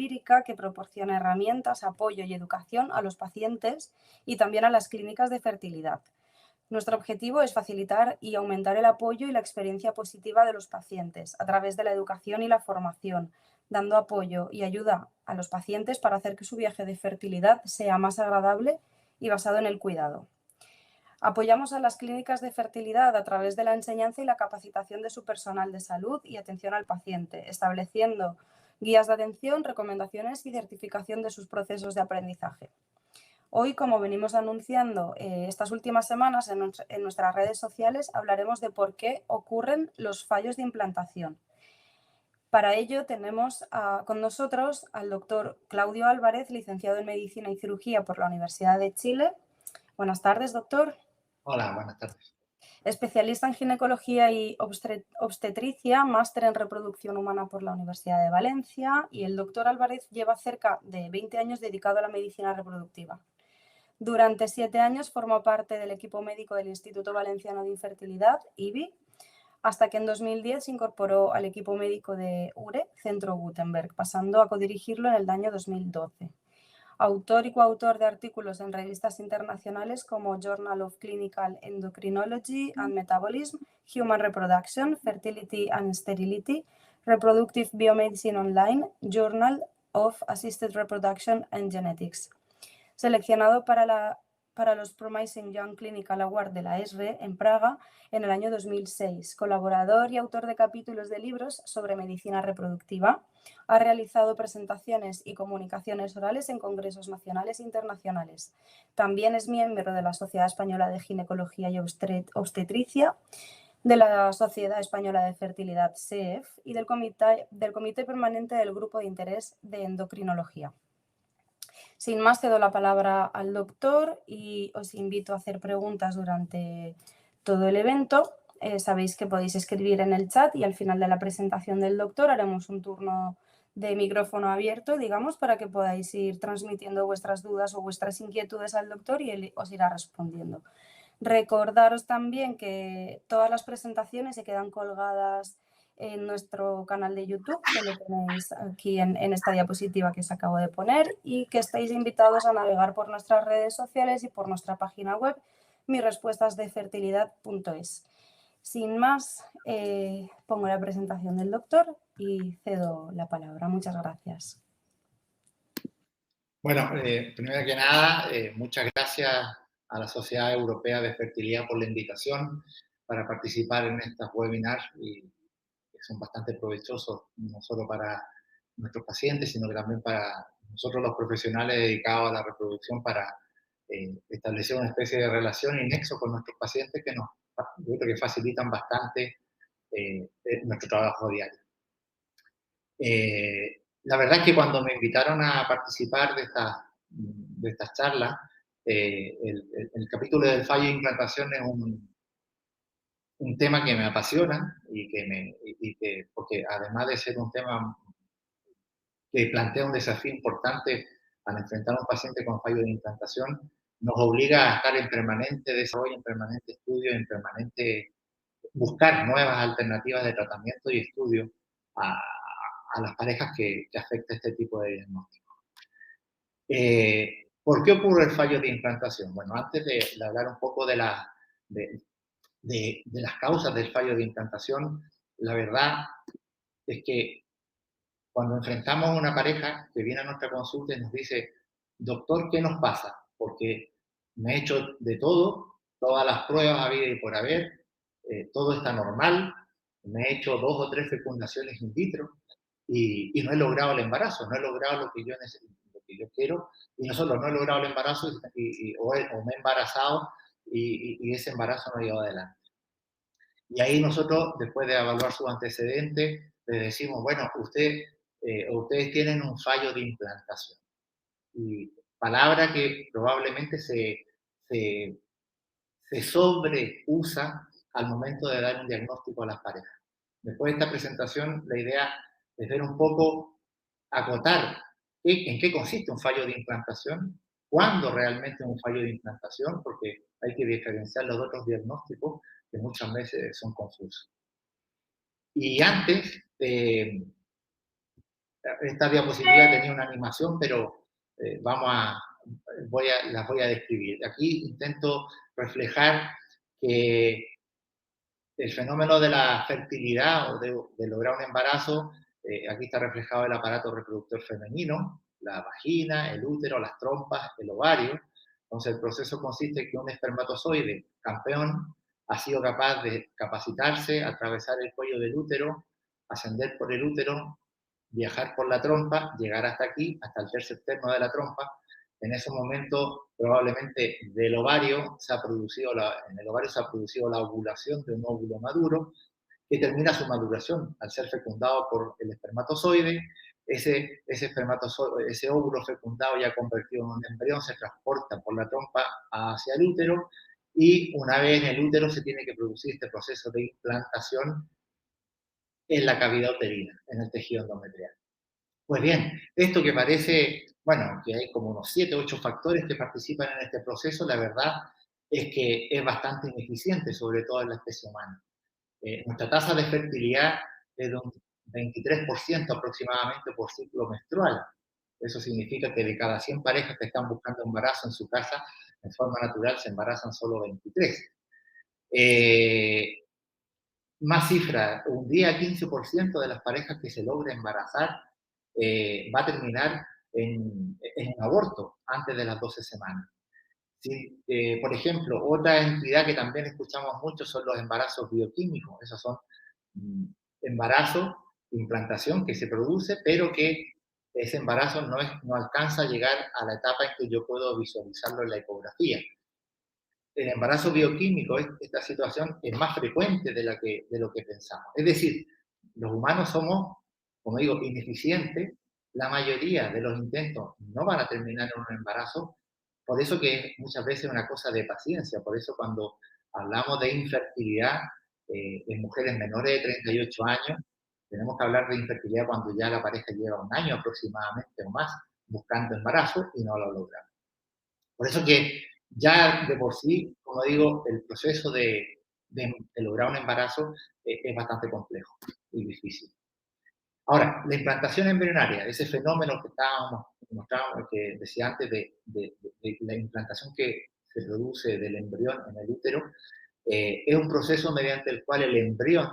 empírica que proporciona herramientas, apoyo y educación a los pacientes y también a las clínicas de fertilidad. Nuestro objetivo es facilitar y aumentar el apoyo y la experiencia positiva de los pacientes a través de la educación y la formación, dando apoyo y ayuda a los pacientes para hacer que su viaje de fertilidad sea más agradable y basado en el cuidado. Apoyamos a las clínicas de fertilidad a través de la enseñanza y la capacitación de su personal de salud y atención al paciente, estableciendo guías de atención, recomendaciones y certificación de sus procesos de aprendizaje. Hoy, como venimos anunciando estas últimas semanas en nuestras redes sociales, hablaremos de por qué ocurren los fallos de implantación. Para ello tenemos con nosotros al doctor Claudio Álvarez, licenciado en Medicina y Cirugía por la Universidad de Chile. Buenas tardes, doctor. Hola, buenas tardes. Especialista en ginecología y obstetricia, máster en reproducción humana por la Universidad de Valencia, y el doctor Álvarez lleva cerca de 20 años dedicado a la medicina reproductiva. Durante 7 años formó parte del equipo médico del Instituto Valenciano de Infertilidad, IBI, hasta que en 2010 se incorporó al equipo médico de URE, Centro Gutenberg, pasando a codirigirlo en el año 2012. Autor y coautor de artículos en revistas internacionales como Journal of Clinical Endocrinology and Metabolism, Human Reproduction, Fertility and Sterility, Reproductive Biomedicine Online, Journal of Assisted Reproduction and Genetics. Seleccionado para los Promising Young Clinical Award de la ESRE en Praga en el año 2006, colaborador y autor de capítulos de libros sobre medicina reproductiva. Ha realizado presentaciones y comunicaciones orales en congresos nacionales e internacionales. También es miembro de la Sociedad Española de Ginecología y Obstetricia, de la Sociedad Española de Fertilidad, SEF, y del Comité Permanente del Grupo de Interés de Endocrinología. Sin más, cedo la palabra al doctor y os invito a hacer preguntas durante todo el evento. Sabéis que podéis escribir en el chat y al final de la presentación del doctor haremos un turno de micrófono abierto, digamos, para que podáis ir transmitiendo vuestras dudas o vuestras inquietudes al doctor y él os irá respondiendo. Recordaros también que todas las presentaciones se quedan colgadas en nuestro canal de YouTube, que lo tenéis aquí en esta diapositiva que os acabo de poner, y que estáis invitados a navegar por nuestras redes sociales y por nuestra página web, misrespuestasdefertilidad.es. Sin más, pongo la presentación del doctor y cedo la palabra. Muchas gracias. Bueno, primero que nada, muchas gracias a la Sociedad Europea de Fertilidad por la invitación para participar en estos webinars y que son bastante provechosos, no solo para nuestros pacientes, sino que también para nosotros los profesionales dedicados a la reproducción para establecer una especie de relación y nexo con nuestros pacientes que yo creo que facilitan bastante nuestro trabajo diario. La verdad es que cuando me invitaron a participar de estas charlas, el capítulo del fallo de implantación es un tema que me apasiona porque además de ser un tema que plantea un desafío importante al enfrentar a un paciente con fallo de implantación, nos obliga a estar en permanente desarrollo, en permanente estudio, en permanente buscar nuevas alternativas de tratamiento y estudio a las parejas que afecta este tipo de diagnóstico. ¿Por qué ocurre el fallo de implantación? Bueno, antes de hablar un poco de las causas del fallo de implantación, la verdad es que cuando enfrentamos a una pareja que viene a nuestra consulta y nos dice, doctor, ¿qué nos pasa? Porque me he hecho de todo, todas las pruebas habidas y por haber, todo está normal, me he hecho 2 o 3 fecundaciones in vitro y no he logrado el embarazo, no he logrado lo que yo necesito, lo que yo quiero, y no solo no he logrado el embarazo o me he embarazado y ese embarazo no ha llegado adelante. Y ahí nosotros, después de evaluar sus antecedentes, le decimos, bueno, ustedes tienen un fallo de implantación. Y palabra que probablemente se sobreusa al momento de dar un diagnóstico a las parejas. Después de esta presentación, la idea es ver un poco, acotar en qué consiste un fallo de implantación, cuándo realmente es un fallo de implantación, porque hay que diferenciarlo de otros diagnósticos que muchas veces son confusos. Y antes de esta diapositiva tenía una animación, pero las voy a describir. Aquí intento reflejar que el fenómeno de la fertilidad o de lograr un embarazo, aquí está reflejado el aparato reproductor femenino, la vagina, el útero, las trompas, el ovario. Entonces el proceso consiste en que un espermatozoide campeón ha sido capaz de capacitarse, atravesar el cuello del útero, ascender por el útero, viajar por la trompa, llegar hasta aquí, hasta el tercer externo de la trompa. En ese momento, probablemente del ovario en el ovario se ha producido la ovulación de un óvulo maduro que termina su maduración al ser fecundado por el espermatozoide. Ese óvulo fecundado ya convertido en un embrión se transporta por la trompa hacia el útero y una vez en el útero se tiene que producir este proceso de implantación en la cavidad uterina, en el tejido endometrial. Pues bien, esto que parece, bueno, que hay como unos 7 o 8 factores que participan en este proceso, la verdad es que es bastante ineficiente, sobre todo en la especie humana. Nuestra tasa de fertilidad es de un 23% aproximadamente por ciclo menstrual. Eso significa que de cada 100 parejas que están buscando embarazo en su casa, en forma natural se embarazan solo 23. Eh, Más cifra, un día 15% de las parejas que se logra embarazar va a terminar en un aborto antes de las 12 semanas. Sí, por ejemplo, otra entidad que también escuchamos mucho son los embarazos bioquímicos. Esos son mm, embarazos, implantación que se produce, pero que ese embarazo no alcanza a llegar a la etapa en que yo puedo visualizarlo en la ecografía. El embarazo bioquímico, esta situación es más frecuente de lo que pensamos. Es decir, los humanos somos, como digo, ineficientes. La mayoría de los intentos no van a terminar en un embarazo. Por eso que muchas veces es una cosa de paciencia. Por eso cuando hablamos de infertilidad en mujeres menores de 38 años, tenemos que hablar de infertilidad cuando ya la pareja lleva un año aproximadamente o más buscando embarazo y no lo logra. Por eso que ya de por sí, como digo, el proceso de lograr un embarazo es bastante complejo y difícil. Ahora, la implantación embrionaria, ese fenómeno que decía antes de la implantación que se produce del embrión en el útero, es un proceso mediante el cual el embrión,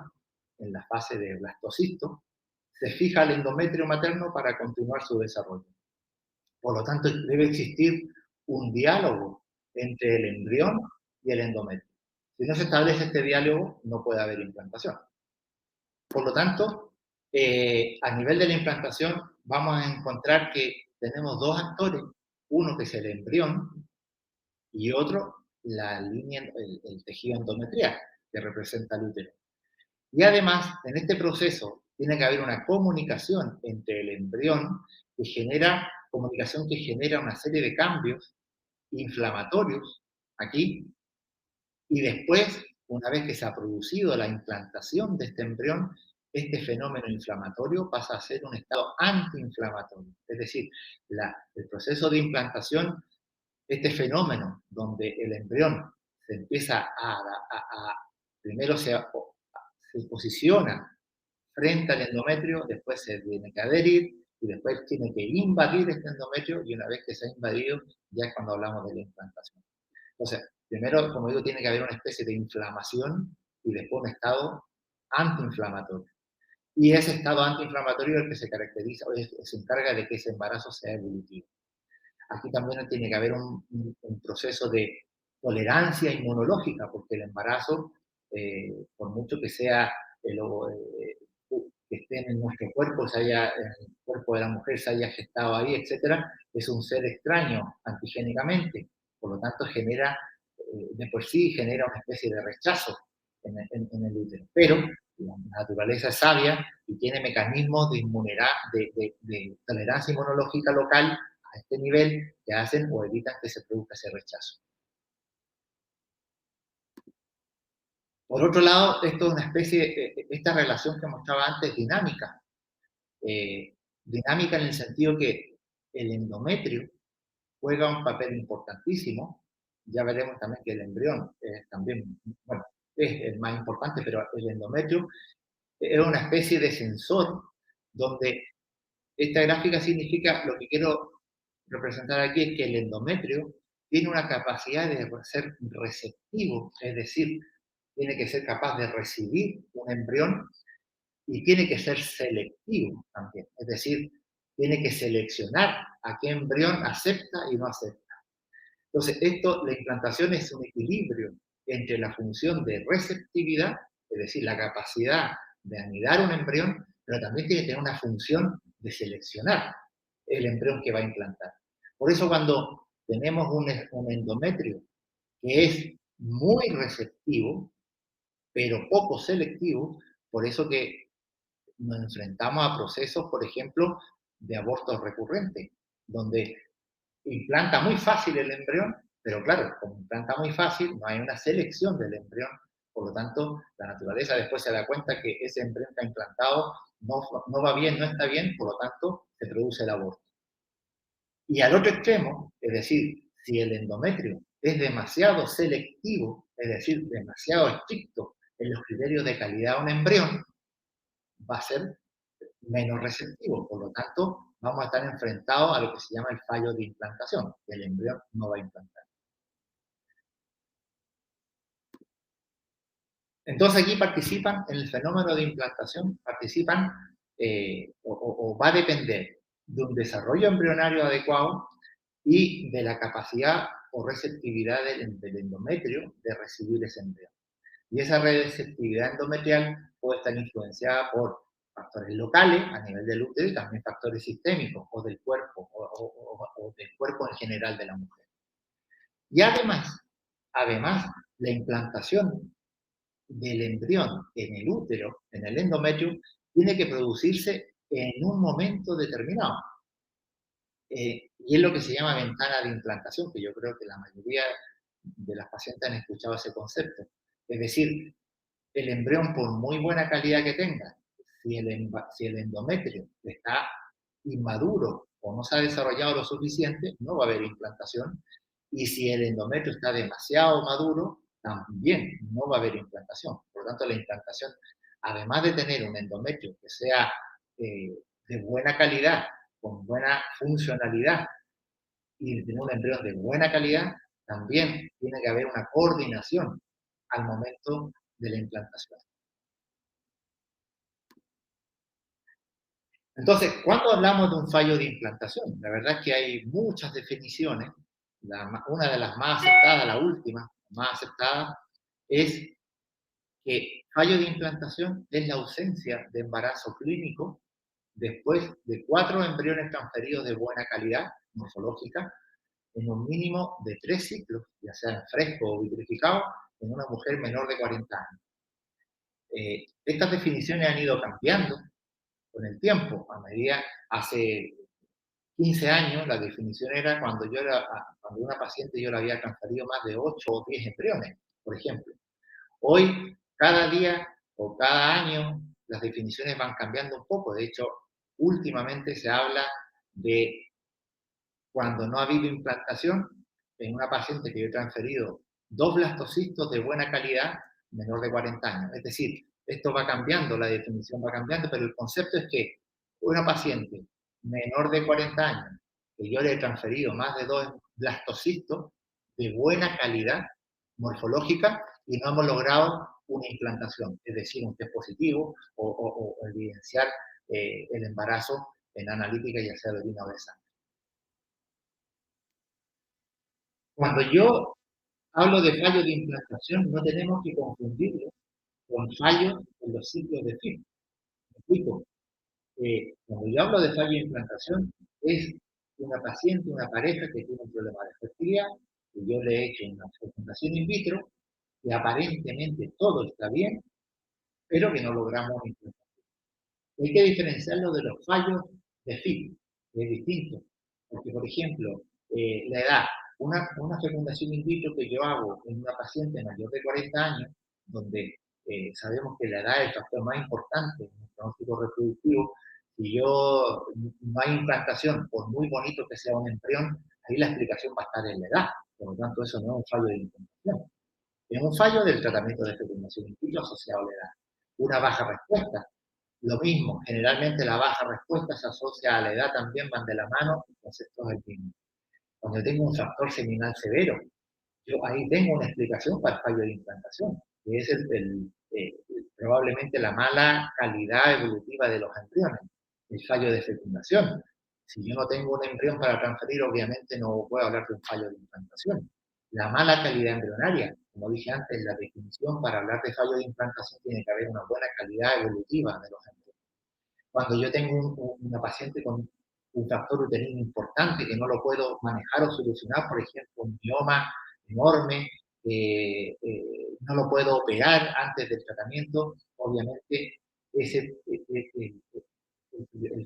en la fase de blastocisto, se fija al endometrio materno para continuar su desarrollo. Por lo tanto, debe existir un diálogo entre el embrión y el endometrio. Si no se establece este diálogo, no puede haber implantación. Por lo tanto, a nivel de la implantación, vamos a encontrar que tenemos dos actores, uno que es el embrión y otro el tejido endometrial, que representa el útero. Y además, en este proceso, tiene que haber una comunicación entre el embrión comunicación que genera una serie de cambios inflamatorios aquí, y después, una vez que se ha producido la implantación de este embrión, este fenómeno inflamatorio pasa a ser un estado antiinflamatorio. Es decir, el proceso de implantación, este fenómeno donde el embrión se empieza primero se posiciona frente al endometrio, después se tiene que adherir y después tiene que invadir este endometrio y una vez que se ha invadido ya es cuando hablamos de la implantación. Entonces, primero, como digo, tiene que haber una especie de inflamación y después un estado antiinflamatorio. Y ese estado antiinflamatorio es el que se caracteriza o se encarga de que ese embarazo sea evolutivo. Aquí también tiene que haber un proceso de tolerancia inmunológica, porque el embarazo, por mucho que sea que esté en nuestro cuerpo, en el cuerpo de la mujer se haya gestado ahí, etcétera, es un ser extraño antigénicamente, por lo tanto de por sí genera una especie de rechazo en el útero. Pero la naturaleza es sabia y tiene mecanismos de inmunidad, de tolerancia inmunológica local a este nivel que hacen o evitan que se produzca ese rechazo. Por otro lado, esto es una especie, esta relación que mostraba antes, dinámica. Dinámica en el sentido que el endometrio juega un papel importantísimo. Ya veremos también que el embrión es también, bueno, es el más importante, pero el endometrio es una especie de sensor donde esta gráfica significa, lo que quiero representar aquí es que el endometrio tiene una capacidad de ser receptivo, es decir, tiene que ser capaz de recibir un embrión y tiene que ser selectivo también, es decir, tiene que seleccionar a qué embrión acepta y no acepta. Entonces, la implantación es un equilibrio entre la función de receptividad, es decir, la capacidad de anidar un embrión, pero también tiene que tener una función de seleccionar el embrión que va a implantar. Por eso cuando tenemos un endometrio que es muy receptivo, pero poco selectivo, por eso que nos enfrentamos a procesos, por ejemplo, de abortos recurrentes, donde implanta muy fácil el embrión, pero claro, como implanta muy fácil, no hay una selección del embrión, por lo tanto, la naturaleza después se da cuenta que ese embrión que ha implantado no va bien, no está bien, por lo tanto, se produce el aborto. Y al otro extremo, es decir, si el endometrio es demasiado selectivo, es decir, demasiado estricto en los criterios de calidad de un embrión, va a ser menos receptivo. Por lo tanto, vamos a estar enfrentados a lo que se llama el fallo de implantación, que el embrión no va a implantar. Entonces aquí participan, en el fenómeno de implantación, o va a depender de un desarrollo embrionario adecuado y de la capacidad o receptividad del endometrio de recibir ese embrión. Y esa receptividad endometrial puede estar influenciada por factores locales a nivel del útero y también factores sistémicos o del cuerpo o del cuerpo en general de la mujer. Y además, la implantación del embrión en el útero, en el endometrio, tiene que producirse en un momento determinado. Y es lo que se llama ventana de implantación, que yo creo que la mayoría de las pacientes han escuchado ese concepto. Es decir, el embrión, por muy buena calidad que tenga, si el endometrio está inmaduro o no se ha desarrollado lo suficiente, no va a haber implantación. Y si el endometrio está demasiado maduro, también no va a haber implantación. Por lo tanto, la implantación, además de tener un endometrio que sea de buena calidad, con buena funcionalidad, y de tener un embrión de buena calidad, también tiene que haber una coordinación al momento de la implantación. Entonces, ¿cuándo hablamos de un fallo de implantación? La verdad es que hay muchas definiciones. Una de las más aceptadas, la última, más aceptada, es que fallo de implantación es la ausencia de embarazo clínico después de 4 embriones transferidos de buena calidad morfológica en un mínimo de 3 ciclos, ya sea fresco o vitrificado, en una mujer menor de 40 años. Estas definiciones han ido cambiando con el tiempo. Hace 15 años, la definición era cuando una paciente yo le había transferido más de 8 o 10 embriones, por ejemplo. Hoy, cada día o cada año, las definiciones van cambiando un poco. De hecho, últimamente se habla de cuando no ha habido implantación en una paciente que yo he transferido 2 blastocitos de buena calidad menor de 40 años. Es decir, esto va cambiando, la definición va cambiando, pero el concepto es que una paciente menor de 40 años, que yo le he transferido más de 2 blastocitos de buena calidad morfológica y no hemos logrado una implantación, es decir, un test positivo o evidenciar el embarazo en analítica, ya sea de orina o de sangre. Cuando yo hablo de fallo de implantación, no tenemos que confundirlo con fallos en los ciclos de FIP. ¿Me explico? Cuando yo hablo de fallo de implantación, es una paciente, una pareja que tiene un problema de fertilidad, que yo le he hecho una fecundación in vitro, que aparentemente todo está bien, pero que no logramos implantación. Hay que diferenciarlo de los fallos de FIP, que es distinto. Porque, por ejemplo, la edad, una fecundación in vitro que yo hago en una paciente mayor de 40 años, donde sabemos que la edad es el factor más importante en el pronóstico reproductivo, si no hay implantación, por muy bonito que sea un embrión, ahí la explicación va a estar en la edad. Por lo tanto, eso no es un fallo de implantación. Es un fallo del tratamiento de fecundación in vitro asociado a la edad. Una baja respuesta Lo mismo, generalmente la baja respuesta se asocia a la edad también, van de la mano, el concepto es el mismo. Cuando yo tengo un factor seminal severo, yo ahí tengo una explicación para el fallo de implantación, que es probablemente la mala calidad evolutiva de los embriones, el fallo de fecundación. Si yo no tengo un embrión para transferir, obviamente no puedo hablar de un fallo de implantación. La mala calidad embrionaria, como dije antes, la definición para hablar de fallo de implantación tiene que haber una buena calidad evolutiva de los embriones. Cuando yo tengo una paciente con un factor uterino importante que no lo puedo manejar o solucionar, por ejemplo, un mioma enorme, no lo puedo operar antes del tratamiento, obviamente el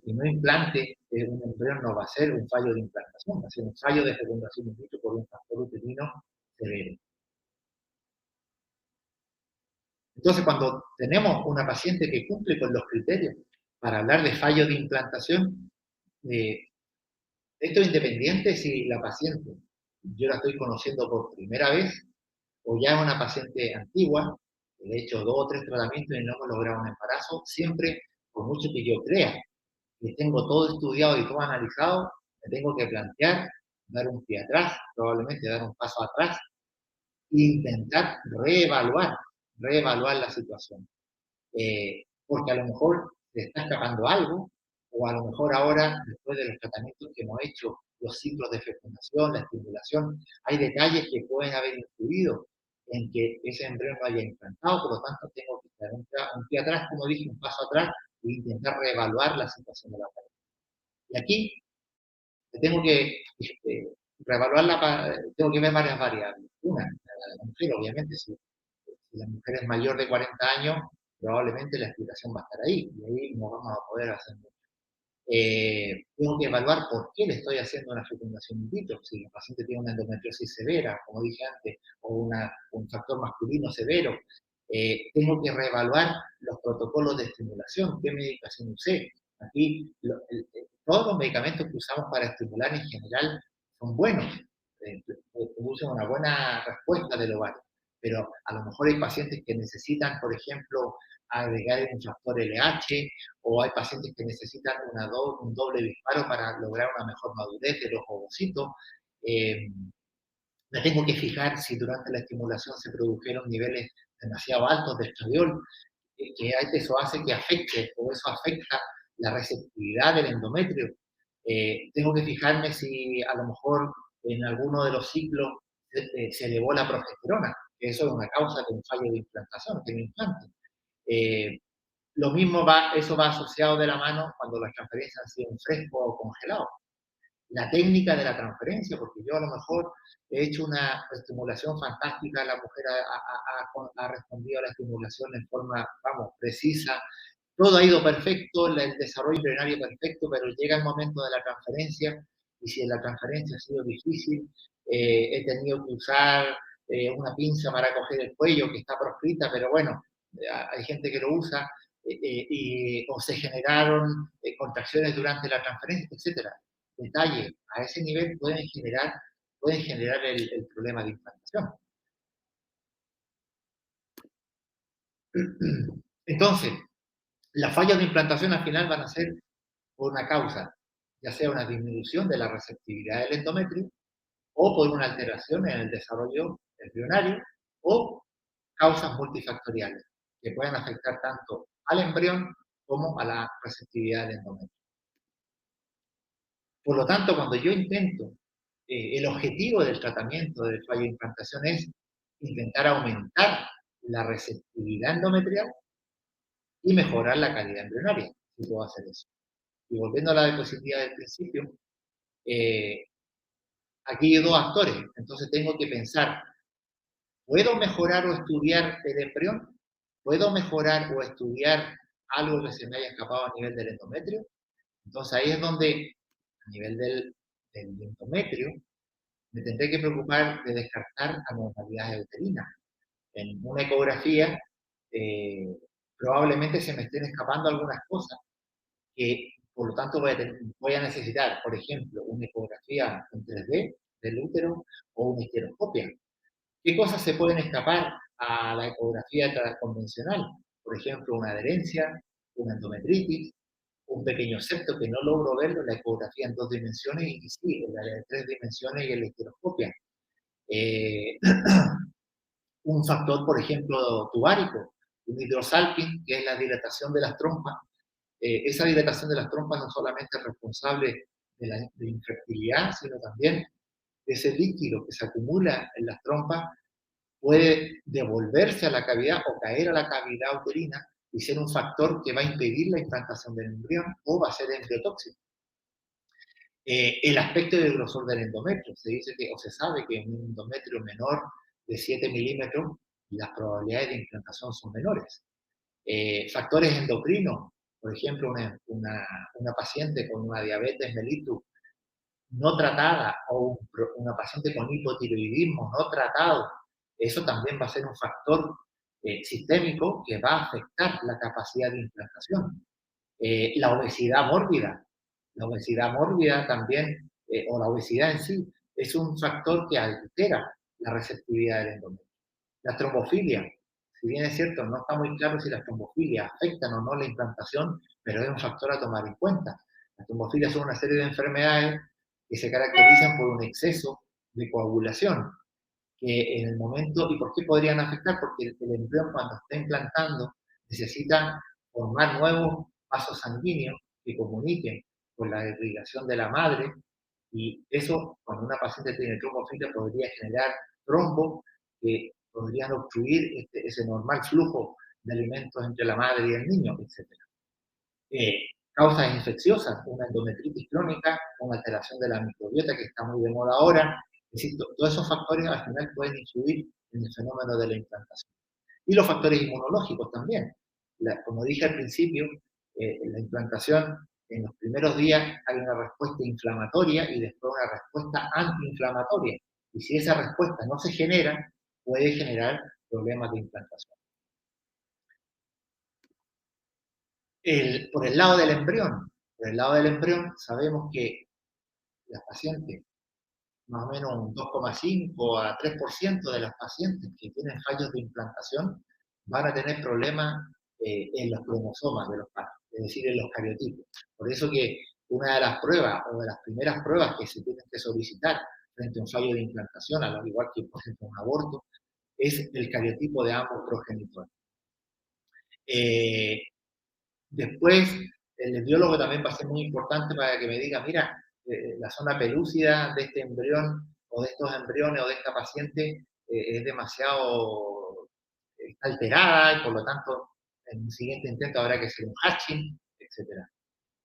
primer implante de un embrión no va a ser un fallo de implantación, va a ser un fallo de fecundación in vitro por un factor uterino severo. Entonces, cuando tenemos una paciente que cumple con los criterios para hablar de fallo de implantación, esto es independiente si la paciente yo la estoy conociendo por primera vez o ya es una paciente antigua, que he hecho 2 o 3 tratamientos y no hemos logrado un embarazo, siempre, por mucho que yo crea que tengo todo estudiado y todo analizado, me tengo que plantear, dar un pie atrás, probablemente dar un paso atrás e intentar reevaluar la situación. Porque a lo mejor se está escapando algo, o a lo mejor ahora, después de los tratamientos que hemos hecho, los ciclos de fecundación, la estimulación, hay detalles que pueden haber influido en que ese embrión no haya implantado, por lo tanto tengo que dar un pie atrás, como dije, un paso atrás e intentar reevaluar la situación de la pareja. Y aquí tengo que tengo que ver varias variables. Una, la mujer, obviamente, si la mujer es mayor de 40 años, probablemente la explicación va a estar ahí, y ahí no vamos a poder hacer mucho. Tengo que evaluar por qué le estoy haciendo una fecundación in vitro. Si el paciente tiene una endometriosis severa, como dije antes, o un factor masculino severo, tengo que reevaluar los protocolos de estimulación, qué medicación usé. Aquí, todos los medicamentos que usamos para estimular en general son buenos, producen una buena respuesta del ovario, pero a lo mejor hay pacientes que necesitan, por ejemplo, agregar un factor LH, o hay pacientes que necesitan un doble disparo para lograr una mejor madurez de los ovocitos. Me tengo que fijar si durante la estimulación se produjeron niveles demasiado altos de estradiol, que eso hace que afecte, o eso afecta la receptividad del endometrio. Tengo que fijarme si a lo mejor en alguno de los ciclos se elevó la progesterona, que eso es una causa de un fallo de implantación, de un implante. Eso va asociado de la mano cuando las transferencias han sido en fresco o congelado. La técnica de la transferencia, porque yo a lo mejor he hecho una estimulación fantástica, la mujer ha respondido a la estimulación en forma, vamos, precisa, todo ha ido perfecto, el desarrollo embrionario perfecto, pero llega el momento de la transferencia, y si en la transferencia ha sido difícil, he tenido que usar una pinza para coger el cuello, que está proscrita, pero bueno, hay gente que lo usa, o se generaron contracciones durante la transferencia, etc. Detalles a ese nivel pueden generar el problema de implantación. Entonces, las fallas de implantación al final van a ser por una causa, ya sea una disminución de la receptividad del endometrio, o por una alteración en el desarrollo embrionario, o causas multifactoriales que pueden afectar tanto al embrión como a la receptividad del endometrio. Por lo tanto, cuando yo intento, el objetivo del tratamiento del fallo de implantación es intentar aumentar la receptividad endometrial y mejorar la calidad embrionaria, si puedo hacer eso. Y volviendo a la diapositiva del principio, aquí hay dos actores, entonces tengo que pensar, ¿puedo mejorar o estudiar el embrión? ¿Puedo mejorar o estudiar algo que se me haya escapado a nivel del endometrio? Entonces ahí es donde, a nivel del endometrio, me tendré que preocupar de descartar anormalidades uterinas. En una ecografía, probablemente se me estén escapando algunas cosas que, por lo tanto, voy a necesitar, por ejemplo, una ecografía en 3D del útero o una histeroscopia. ¿Qué cosas se pueden escapar a la ecografía convencional? Por ejemplo, una adherencia, una endometritis, un pequeño septo que no logro verlo en la ecografía en 2 dimensiones y sí, en la de 3 dimensiones y en la histeroscopia. Eh, un factor, por ejemplo, tubárico, un hidrosalping, que es la dilatación de las trompas. Esa dilatación de las trompas no solamente es responsable de infertilidad, sino también de ese líquido que se acumula en las trompas puede devolverse a la cavidad o caer a la cavidad uterina y ser un factor que va a impedir la implantación del embrión o va a ser embriotóxico. El aspecto del grosor del endometrio. Se dice que, o se sabe que en un endometrio menor de 7 milímetros las probabilidades de implantación son menores. Factores endocrinos, por ejemplo, una paciente con una diabetes mellitus no tratada o una paciente con hipotiroidismo no tratado, eso también va a ser un factor sistémico que va a afectar la capacidad de implantación. La obesidad mórbida también, o la obesidad en sí, es un factor que altera la receptividad del endometrio. La trombofilia, si bien es cierto, no está muy claro si las trombofilias afectan o no la implantación, pero es un factor a tomar en cuenta. Las trombofilias son una serie de enfermedades que se caracterizan por un exceso de coagulación, que en el momento, ¿y por qué podrían afectar? Porque el embrión cuando está implantando necesita formar nuevos vasos sanguíneos que comuniquen con la irrigación de la madre, y eso, cuando una paciente tiene trombofilia, podría generar trombos que podrían obstruir ese normal flujo de alimentos entre la madre y el niño, etc. Causas infecciosas, una endometritis crónica, una alteración de la microbiota que está muy de moda ahora. Es decir, todos esos factores al final pueden influir en el fenómeno de la implantación. Y los factores inmunológicos también. Como dije al principio, en la implantación, en los primeros días hay una respuesta inflamatoria y después una respuesta antiinflamatoria. Y si esa respuesta no se genera, puede generar problemas de implantación. Por el lado del embrión sabemos que las pacientes, más o menos un 2,5 a 3% de las pacientes que tienen fallos de implantación van a tener problemas en los cromosomas de los padres, es decir, en los cariotipos. Por eso que una de las pruebas o de las primeras pruebas que se tienen que solicitar frente a un fallo de implantación, al igual que por ejemplo un aborto, es el cariotipo de ambos progenitores. Eh, Después, el biólogo también va a ser muy importante para que me diga, mira, la zona pelúcida de este embrión o de estos embriones o de esta paciente es demasiado, está alterada y por lo tanto en un siguiente intento habrá que hacer un hatching, etc.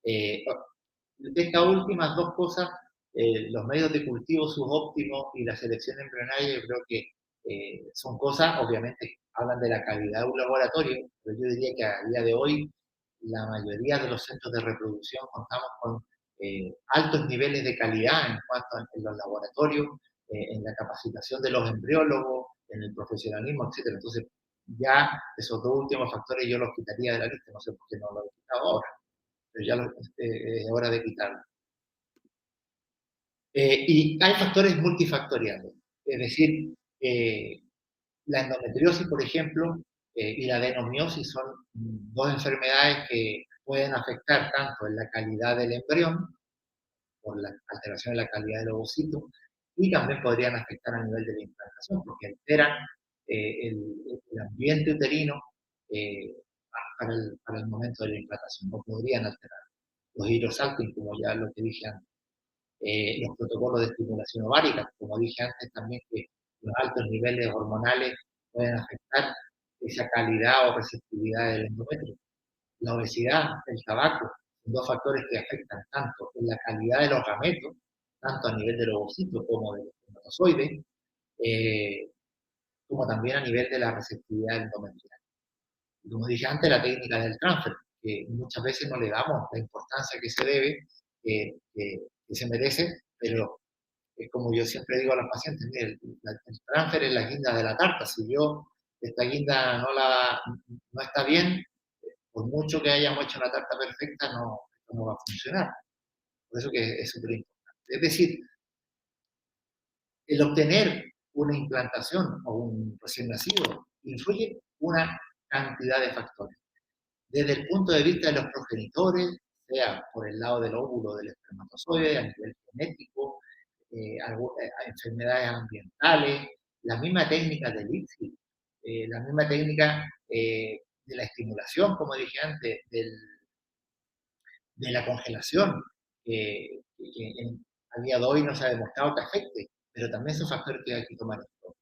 Eh, Estas últimas dos cosas, los medios de cultivo subóptimos y la selección embrionaria, yo creo que son cosas, obviamente, hablan de la calidad de un laboratorio, pero yo diría que a día de hoy la mayoría de los centros de reproducción contamos con altos niveles de calidad en cuanto a en los laboratorios, en la capacitación de los embriólogos, en el profesionalismo, etc. Entonces, ya esos dos últimos factores yo los quitaría de la lista, no sé por qué no lo he quitado ahora, pero ya es hora de quitarlo. Y hay factores multifactoriales, es decir, la endometriosis, por ejemplo, y la adenomiosis son dos enfermedades que pueden afectar tanto en la calidad del embrión, por la alteración de la calidad del ovocito, y también podrían afectar a nivel de la implantación, porque alteran el ambiente uterino eh, para el momento de la implantación, no podrían alterar. Los hidrosalping, como ya lo que dije antes, los protocolos de estimulación ovárica, como dije antes también, que los altos niveles hormonales pueden afectar esa calidad o receptividad del endometrio. La obesidad, el tabaco, son dos factores que afectan tanto en la calidad de los gametos, tanto a nivel del ovocito como del espermatozoide, eh, como también a nivel de la receptividad endometrial. Y como dije antes, la técnica del transfer, que muchas veces no le damos la importancia que se debe, que se merece, pero es como yo siempre digo a los pacientes, mire, el transfer es la guinda de la tarta. Si yo esta guinda no está bien, por mucho que hayamos hecho una tarta perfecta, no va a funcionar. Por eso que es súper importante. Es decir, el obtener una implantación o un recién nacido influye una cantidad de factores. desde el punto de vista de los progenitores, sea por el lado del óvulo del espermatozoide, a nivel genético, enfermedades ambientales, la misma técnica del ICSI, la misma técnica de la estimulación, como dije antes, de la congelación, a día de hoy no se ha demostrado que afecte, pero también son factores que hay que tomar en cuenta.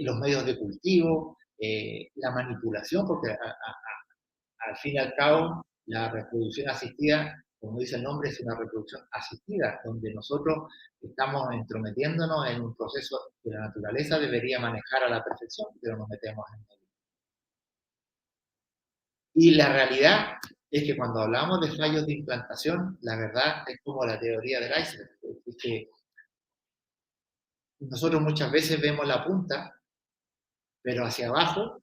Los medios de cultivo, la manipulación, porque al fin y al cabo la reproducción asistida, como dice el nombre, es una reproducción asistida, donde nosotros estamos entrometiéndonos en un proceso que la naturaleza debería manejar a la perfección, pero nos metemos en medio. Y la realidad es que cuando hablamos de fallos de implantación, la verdad es como la teoría del iceberg. Es que nosotros muchas veces vemos la punta, pero hacia abajo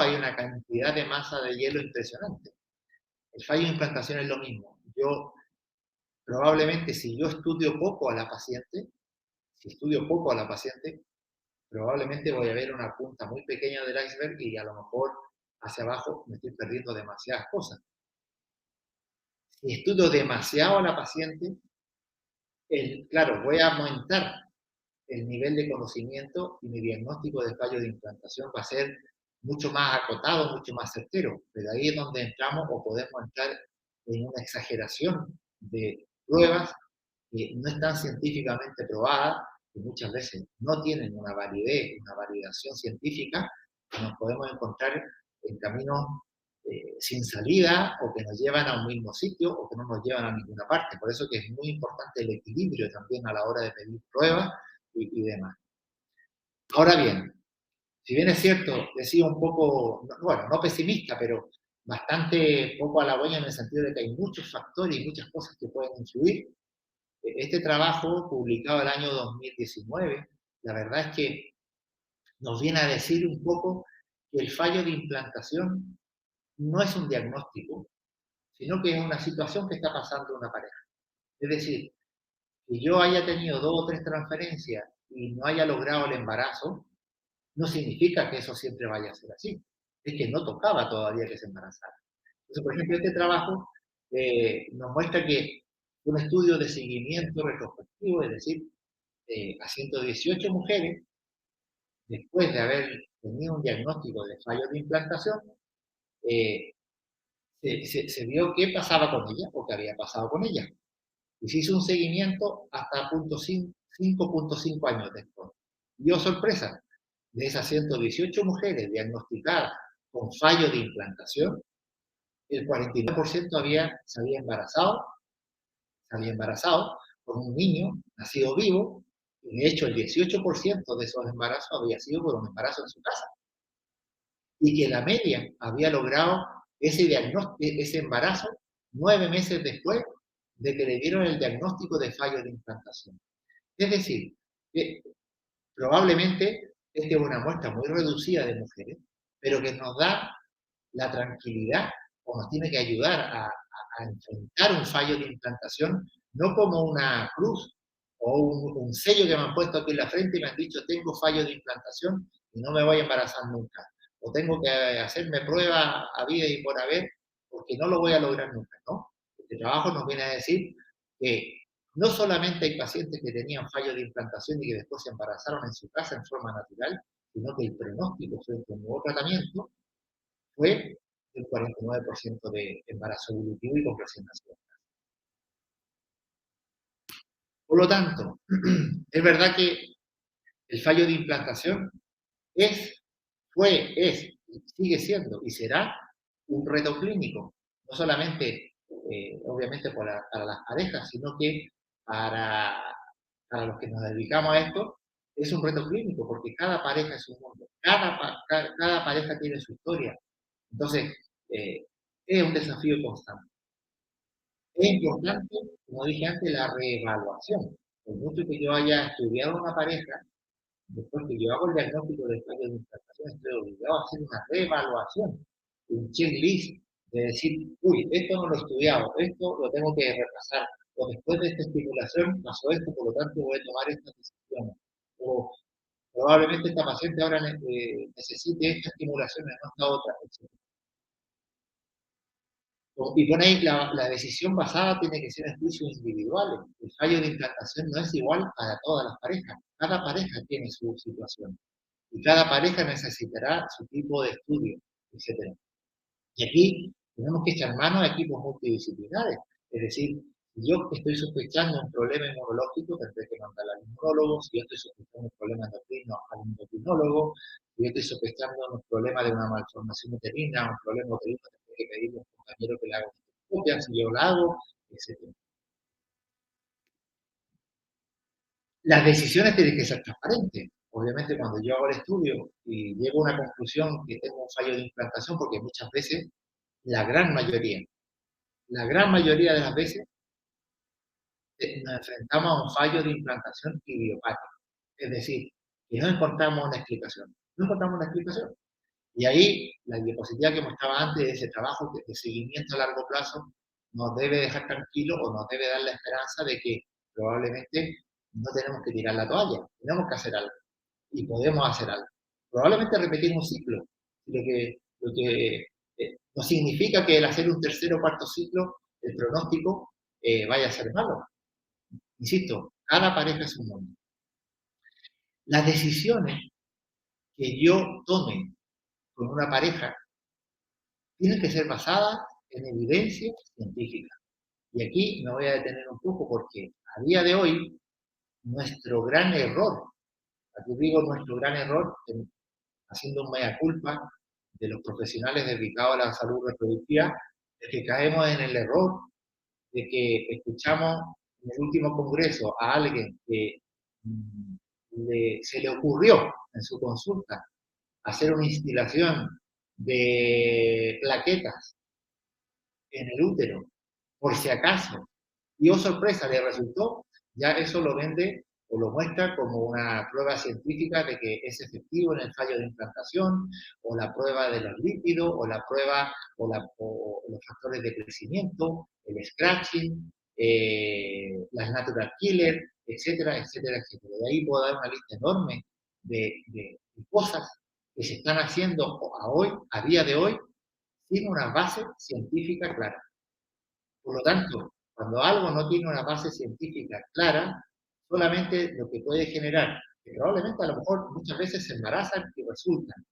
hay una cantidad de masa de hielo impresionante. El fallo de implantación es lo mismo. Probablemente si yo estudio poco a la paciente, si estudio poco a la paciente, probablemente voy a ver una punta muy pequeña del iceberg y a lo mejor hacia abajo me estoy perdiendo demasiadas cosas. Si estudio demasiado a la paciente, claro, voy a aumentar el nivel de conocimiento y mi diagnóstico de fallo de implantación va a ser mucho más acotado, mucho más certero. Pero ahí es donde entramos o podemos entrar en una exageración de pruebas que no están científicamente probadas, que muchas veces no tienen una validez, una validación científica, que nos podemos encontrar en caminos sin salida o que nos llevan a un mismo sitio o que no nos llevan a ninguna parte. Por eso que es muy importante el equilibrio también a la hora de pedir pruebas y demás. Ahora bien, si bien es cierto, decía un poco, bueno, no pesimista, pero bastante poco halagüeño en el sentido de que hay muchos factores y muchas cosas que pueden influir, este trabajo, publicado el año 2019, la verdad es que nos viene a decir un poco que el fallo de implantación no es un diagnóstico, sino que es una situación que está pasando en una pareja. Es decir, que yo haya tenido 2 o 3 transferencias y no haya logrado el embarazo, no significa que eso siempre vaya a ser así. Es que no tocaba todavía que se embarazara. Entonces, por ejemplo, este trabajo nos muestra que un estudio de seguimiento retrospectivo, es decir, a 118 mujeres, después de haber tenido un diagnóstico de fallo de implantación, eh, se vio qué pasaba con ella o qué había pasado con ella. Y se hizo un seguimiento hasta 5.5 años después. Y oh sorpresa, de esas 118 mujeres diagnosticadas con fallo de implantación, el 49% se había embarazado con un niño nacido vivo, y de hecho el 18% de esos embarazos había sido por un embarazo en su casa. Y que la media había logrado ese diagnóstico, ese embarazo 9 meses después de que le dieron el diagnóstico de fallo de implantación. Es decir, que probablemente esta es una muestra muy reducida de mujeres, pero que nos da la tranquilidad o nos tiene que ayudar a enfrentar un fallo de implantación, no como una cruz o un sello que me han puesto aquí en la frente y me han dicho tengo fallo de implantación y no me voy a embarazar nunca. O tengo que hacerme pruebas a vida y por haber porque no lo voy a lograr nunca, ¿no? Este trabajo nos viene a decir que no solamente hay pacientes que tenían fallo de implantación y que después se embarazaron en su casa en forma natural, sino que el pronóstico frente a un nuevo tratamiento fue del 49% de embarazo evolutivo y complacencia nacional. Por lo tanto, es verdad que el fallo de implantación es, sigue siendo y será un reto clínico, no solamente, obviamente, para las parejas, sino que para, para los que nos dedicamos a esto, es un reto clínico, porque cada pareja es un mundo, cada pareja tiene su historia. Entonces, es un desafío constante. Es importante, como dije antes, la reevaluación. Por mucho que yo haya estudiado una pareja, después que yo hago el diagnóstico de fallo de implantación, estoy obligado a hacer una reevaluación, un checklist de decir, uy, esto no lo he estudiado, esto lo tengo que repasar, o después de esta estimulación pasó esto, por lo tanto voy a tomar estas decisiones. O probablemente esta paciente ahora necesite esta estimulación en esta otra, etc. Y pone ahí, la decisión basada tiene que ser en juicios individuales. El fallo de implantación no es igual para todas las parejas. Cada pareja tiene su situación. Y cada pareja necesitará su tipo de estudio, etcétera. Y aquí tenemos que echar mano a equipos multidisciplinares. Es decir, si yo estoy sospechando un problema inmunológico, tendré que mandar al inmunólogo. Si yo estoy sospechando un problema endocrino, al endocrinólogo. Si yo estoy sospechando un problema de una malformación uterina, un problema uterino, tendré que pedirle a un compañero que le haga una endoscopia, si yo la hago, etc. Las decisiones tienen que ser transparentes. Obviamente, cuando yo hago el estudio y llego a una conclusión que tengo un fallo de implantación, porque muchas veces, la gran mayoría de las veces, nos enfrentamos a un fallo de implantación idiopático. Es decir, que no encontramos una explicación. No encontramos una explicación. Y ahí, la diapositiva que mostraba antes de ese trabajo de seguimiento a largo plazo nos debe dejar tranquilos o nos debe dar la esperanza de que probablemente no tenemos que tirar la toalla, tenemos que hacer algo y podemos hacer algo. Probablemente repetir un ciclo, lo que no significa que el hacer un tercer o cuarto ciclo, el pronóstico vaya a ser malo. Insisto, cada pareja es un mundo. Las decisiones que yo tome con una pareja tienen que ser basadas en evidencia científica. Y aquí me voy a detener un poco porque a día de hoy nuestro gran error, aquí digo nuestro gran error, haciendo un mea culpa de los profesionales dedicados a la salud reproductiva, es que caemos en el error de que escuchamos en el último congreso a alguien que se le ocurrió en su consulta hacer una instilación de plaquetas en el útero, por si acaso, y oh sorpresa, le resultó, ya eso lo vende o lo muestra como una prueba científica de que es efectivo en el fallo de implantación, o la prueba de los lípidos, o la prueba, o los factores de crecimiento, el scratching, las natural killer, etcétera, etcétera, etcétera. De ahí puedo dar una lista enorme de cosas que se están haciendo a día de hoy, sin una base científica clara. Por lo tanto, cuando algo no tiene una base científica clara, solamente lo que puede generar, que probablemente a lo mejor muchas veces se embarazan y resultan,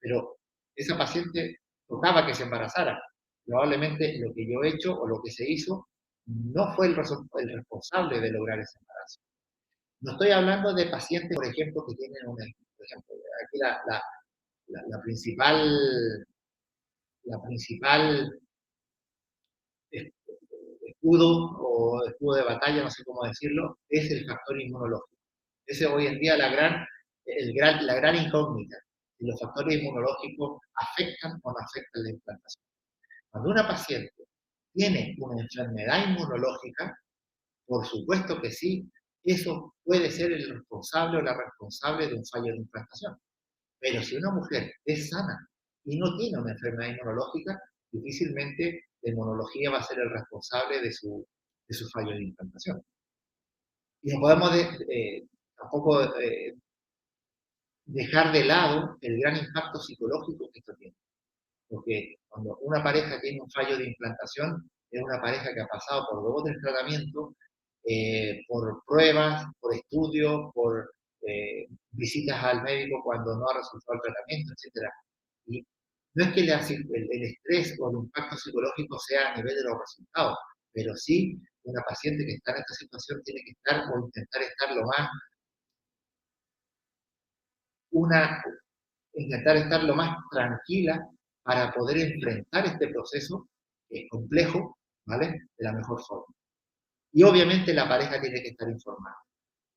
pero esa paciente tocaba que se embarazara. Probablemente lo que yo he hecho o lo que se hizo no fue el responsable de lograr ese embarazo. No estoy hablando de pacientes, por ejemplo, que tienen por ejemplo, aquí la principal escudo o escudo de batalla, no sé cómo decirlo, es el factor inmunológico. Ese hoy en día la gran incógnita, si los factores inmunológicos afectan o no afectan la implantación. Cuando una paciente tiene una enfermedad inmunológica, por supuesto que sí, eso puede ser el responsable o la responsable de un fallo de implantación. Pero si una mujer es sana y no tiene una enfermedad inmunológica, difícilmente la inmunología va a ser el responsable de su fallo de implantación. Y no podemos tampoco dejar de lado el gran impacto psicológico que esto tiene. Porque cuando una pareja tiene un fallo de implantación, es una pareja que ha pasado por 2 o 3 tratamientos, por pruebas, por estudios, por visitas al médico cuando no ha resultado el tratamiento, etc. Y no es que el estrés o el impacto psicológico sea a nivel de los resultados, pero sí una paciente que está en esta situación tiene que estar o intentar estar una, intentar estar lo más tranquila para poder enfrentar este proceso, que es complejo, ¿vale? De la mejor forma. Y obviamente la pareja tiene que estar informada.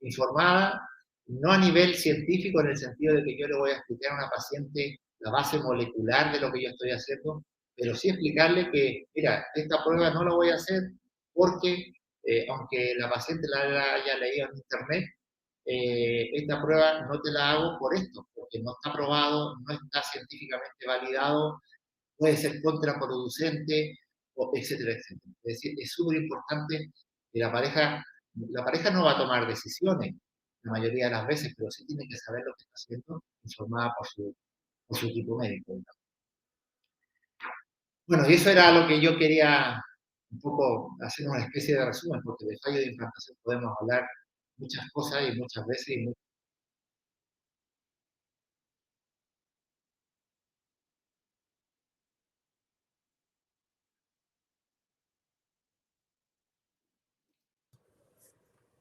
Informada no a nivel científico en el sentido de que yo le voy a explicar a una paciente la base molecular de lo que yo estoy haciendo, pero sí explicarle que, mira, esta prueba no la voy a hacer porque, aunque la paciente la haya leído en internet, esta prueba no te la hago por esto, porque no está probado, no está científicamente validado, puede ser contraproducente, etcétera, etcétera. Es decir, es súper importante que la pareja no va a tomar decisiones la mayoría de las veces, pero sí tiene que saber lo que está haciendo, informada por su equipo médico. Bueno, y eso era lo que yo quería un poco hacer una especie de resumen, porque de fallo de implantación podemos hablar muchas cosas y muchas veces.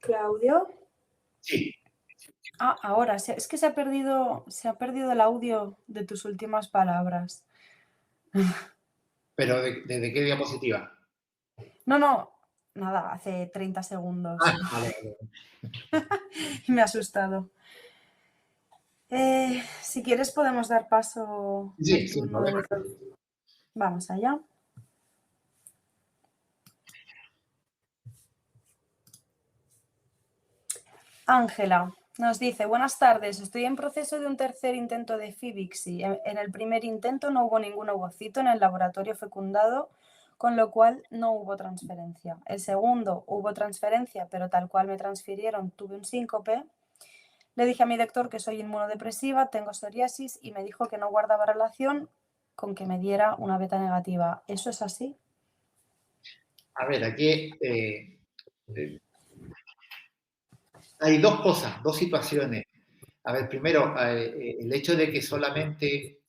Claudio. Sí, Ah, ahora, es que se ha perdido el audio de tus últimas palabras. pero ¿desde qué diapositiva? No, no, nada, hace 30 Ah, segundos. vale, vale. Me ha asustado. Si quieres podemos dar paso Sí, al sin turno de problema. Víctor. Vamos allá. Ángela nos dice, buenas tardes, estoy en proceso de un tercer intento de Fibixi. En el primer intento no hubo ningún ovocito en el laboratorio fecundado, con lo cual no hubo transferencia. El segundo hubo transferencia, pero tal cual me transfirieron tuve un síncope. Le dije a mi doctor que soy inmunodepresiva, tengo psoriasis y me dijo que no guardaba relación con que me diera una beta negativa. ¿Eso es así? A ver, aquí hay dos cosas, dos situaciones. A ver, primero, el hecho de que solamente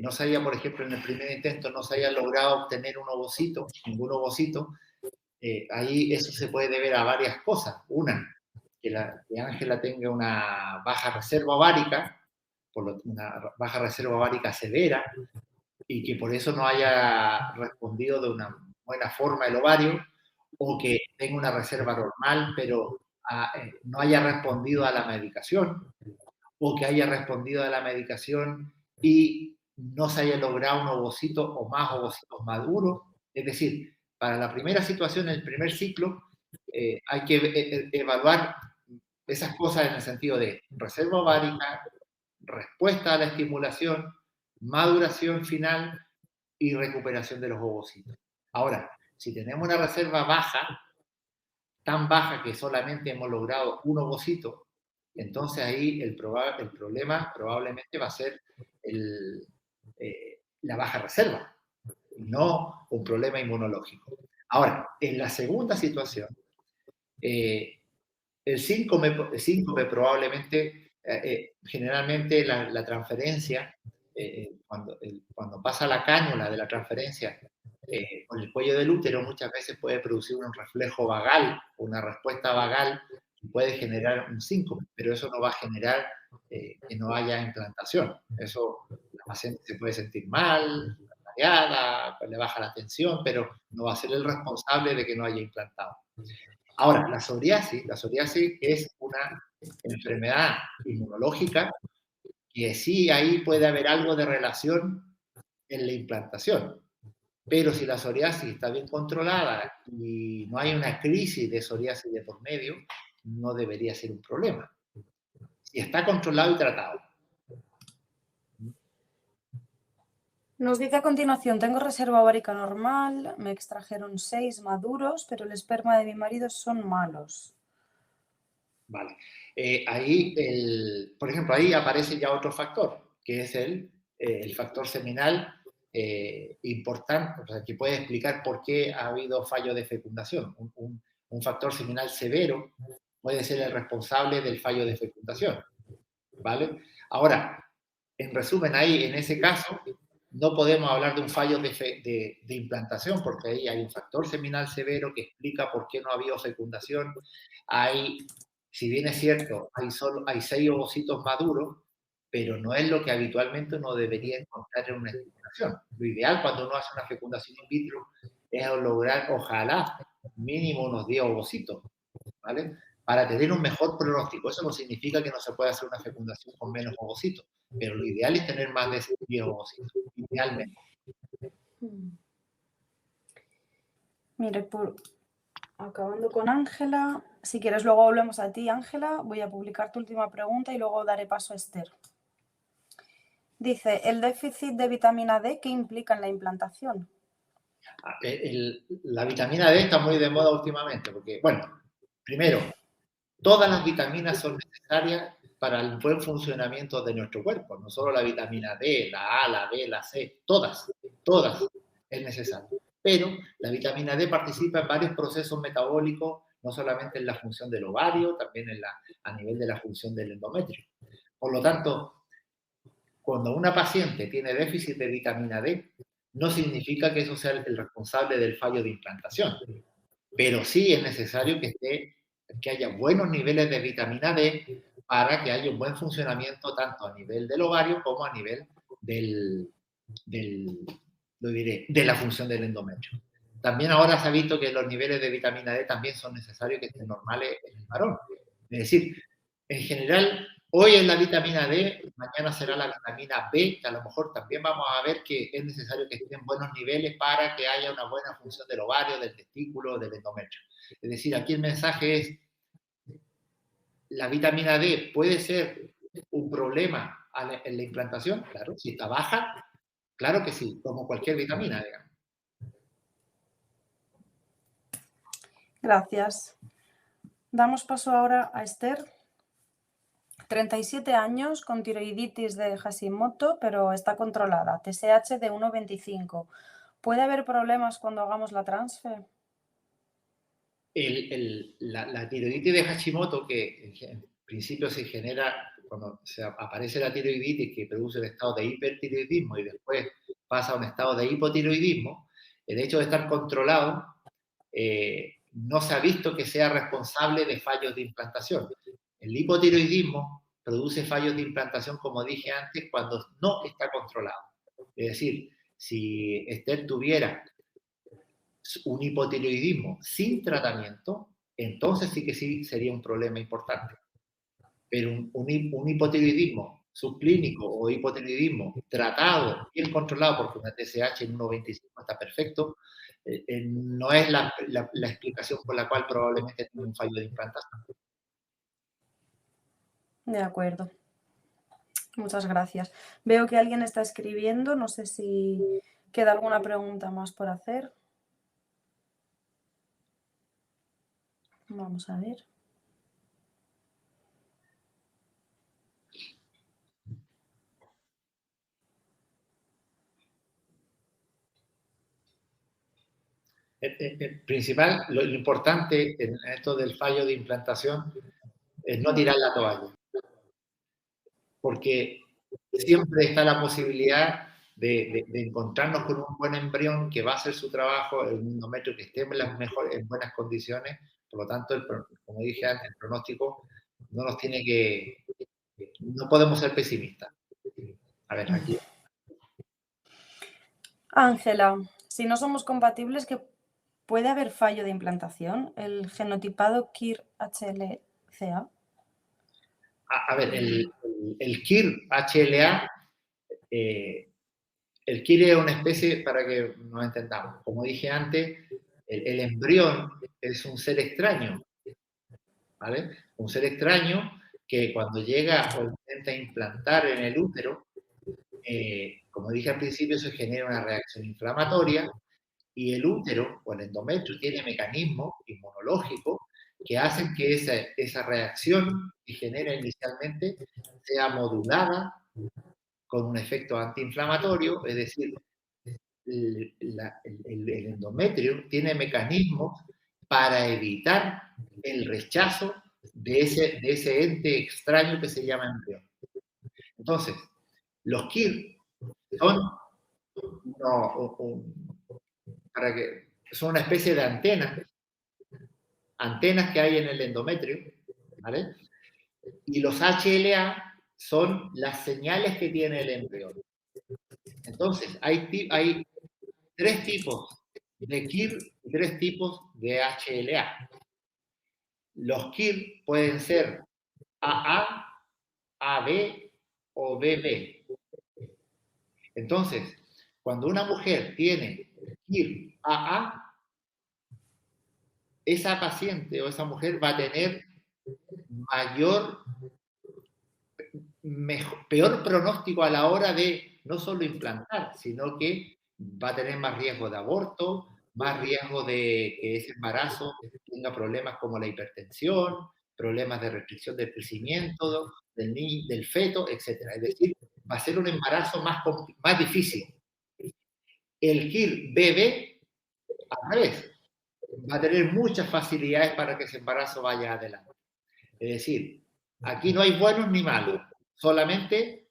no se haya, por ejemplo, en el primer intento no se haya logrado obtener un ovocito, ningún ovocito, ahí eso se puede deber a varias cosas. Una, que Ángela tenga una baja reserva ovárica, una baja reserva ovárica severa, y que por eso no haya respondido de una buena forma el ovario, o que tenga una reserva normal, pero no haya respondido a la medicación, o que haya respondido a la medicación y no se haya logrado un ovocito o más ovocitos maduros. Es decir, para la primera situación, el primer ciclo, hay que evaluar esas cosas en el sentido de reserva ovárica, respuesta a la estimulación, maduración final y recuperación de los ovocitos. Ahora, si tenemos una reserva baja, tan baja que solamente hemos logrado un ovocito, entonces ahí el problema probablemente va a ser la baja reserva, no un problema inmunológico. Ahora, en la segunda situación, eh, el síncope probablemente, generalmente la transferencia, cuando pasa la cánula de la transferencia con el cuello del útero, muchas veces puede producir un reflejo vagal, una respuesta vagal que puede generar un síncope, pero eso no va a generar que no haya implantación. Eso la paciente se puede sentir mal, mareada, le baja la tensión, pero no va a ser el responsable de que no haya implantado. Ahora, la psoriasis es una enfermedad inmunológica que sí ahí puede haber algo de relación en la implantación. Pero si la psoriasis está bien controlada y no hay una crisis de psoriasis de por medio, no debería ser un problema. Si está controlado y tratado. Nos dice a continuación, tengo reserva ovárica normal, me extrajeron 6 maduros, pero el esperma de mi marido son malos. Vale. Ahí, por ejemplo, ahí aparece ya otro factor, que es el factor seminal importante, o sea, que puede explicar por qué ha habido fallo de fecundación. Un factor seminal severo puede ser el responsable del fallo de fecundación. ¿Vale? Ahora, en resumen, ahí, en ese caso, no podemos hablar de un fallo de implantación, porque ahí hay un factor seminal severo que explica por qué no ha habido fecundación. Hay, si bien es cierto, hay 6 ovocitos maduros, pero no es lo que habitualmente uno debería encontrar en una estimulación. Lo ideal cuando uno hace una fecundación in vitro es lograr, ojalá, mínimo unos 10 ovocitos, ¿vale? Para tener un mejor pronóstico. Eso no significa que no se pueda hacer una fecundación con menos ovocitos, pero lo ideal es tener más de 10 ovocitos, idealmente. Mire, acabando con Ángela, si quieres luego volvemos a ti, Ángela, voy a publicar tu última pregunta y luego daré paso a Esther. Dice, ¿el déficit de vitamina D qué implica en la implantación? La vitamina D está muy de moda últimamente, porque, bueno, primero, todas las vitaminas son necesarias para el buen funcionamiento de nuestro cuerpo, no solo la vitamina D, la A, la B, la C, todas, todas. es necesario. Pero la vitamina D participa en varios procesos metabólicos, no solamente en la función del ovario, también a nivel de la función del endometrio. Por lo tanto, cuando una paciente tiene déficit de vitamina D, no significa que eso sea el responsable del fallo de implantación, pero sí es necesario que haya buenos niveles de vitamina D para que haya un buen funcionamiento tanto a nivel del ovario como a nivel del, del lo diré, de la función del endometrio. También ahora se ha visto que los niveles de vitamina D también son necesarios que estén normales en el varón. Es decir, en general, hoy es la vitamina D, mañana será la vitamina B, que a lo mejor también vamos a ver que es necesario que estén en buenos niveles para que haya una buena función del ovario, del testículo, del endometrio. Es decir, aquí el mensaje es, ¿la vitamina D puede ser un problema en la implantación? Claro, si está baja, claro que sí, como cualquier vitamina, digamos. Gracias. Damos paso ahora a Esther. 37 años con tiroiditis de Hashimoto, pero está controlada. TSH de 1,25. ¿Puede haber problemas cuando hagamos la transfer? La tiroiditis de Hashimoto, que en principio se genera cuando aparece la tiroiditis, que produce el estado de hipertiroidismo y después pasa a un estado de hipotiroidismo, el hecho de estar controlado no se ha visto que sea responsable de fallos de implantación. El hipotiroidismo produce fallos de implantación, como dije antes, cuando no está controlado. Es decir, si Esther tuviera un hipotiroidismo sin tratamiento, entonces sí que sí sería un problema importante. Pero un hipotiroidismo subclínico o hipotiroidismo tratado, bien controlado, porque una TSH en 1,25 está perfecto, no es la explicación por la cual probablemente tiene un fallo de implantación. De acuerdo. Muchas gracias. Veo que alguien está escribiendo. No sé si queda alguna pregunta más por hacer. Vamos a ver. Principal, lo importante en esto del fallo de implantación es no tirar la toalla, porque siempre está la posibilidad de encontrarnos con un buen embrión que va a hacer su trabajo en un endometrio que esté en buenas condiciones. Por lo tanto, como dije antes, el pronóstico no nos tiene que... No podemos ser pesimistas. A ver, aquí. Ángela, si no somos compatibles, ¿que puede haber fallo de implantación? ¿El genotipado KIR-HLCA? A ver, el KIR-HLA, el KIR es una especie, para que nos entendamos, como dije antes, el embrión es un ser extraño, ¿vale? Un ser extraño que cuando llega o intenta implantar en el útero, como dije al principio, se genera una reacción inflamatoria y el útero o el endometrio tiene mecanismos inmunológicos que hacen que esa reacción que genera inicialmente sea modulada con un efecto antiinflamatorio, es decir, el endometrio tiene mecanismos para evitar el rechazo de ese ente extraño que se llama embrión. Entonces, los KIR son, son una especie de antenas que hay en el endometrio, ¿vale? Y los HLA son las señales que tiene el embrión. Entonces, hay tres tipos de KIR y tres tipos de HLA. Los KIR pueden ser AA, AB o BB. Entonces, cuando una mujer tiene KIR AA, esa paciente o esa mujer va a tener peor pronóstico a la hora de no solo implantar, sino que va a tener más riesgo de aborto, más riesgo de que ese embarazo tenga problemas como la hipertensión, problemas de restricción del crecimiento del feto, etc. Es decir, va a ser un embarazo más difícil. El KIR BB, al revés, va a tener muchas facilidades para que ese embarazo vaya adelante. Es decir, aquí no hay buenos ni malos, solamente